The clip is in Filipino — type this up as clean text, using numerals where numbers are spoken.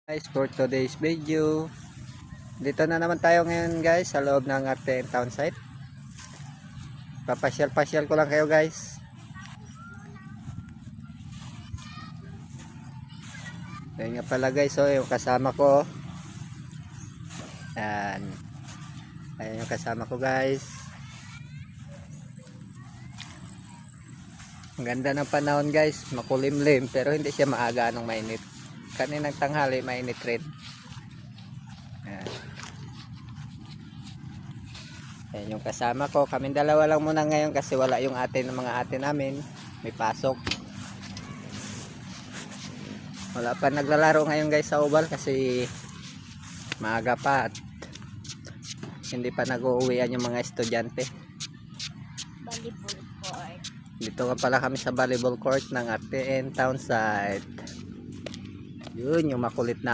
Guys, for today's video, dito na naman tayo ngayon guys sa loob ng RTN town site. Papasyal-pasyal ko lang kayo guys. Ayun nga pala guys, so yung kasama ko. Yan. Ayun yung kasama ko guys. Ang ganda ng panahon guys, makulimlim pero hindi siya maaga anong mainit. Kaninang tanghali mainit rin. Ayan. Ayan yung kasama ko. Kaming dalawa lang muna ngayon kasi wala yung mga ate namin. May pasok. Wala pa naglalaro ngayon guys sa Oval kasi maaga pa at hindi pa nag-uuwian yung mga estudyante. Volleyball court. Dito nga pala kami sa volleyball court ng RTN town site. Yun yung makulit na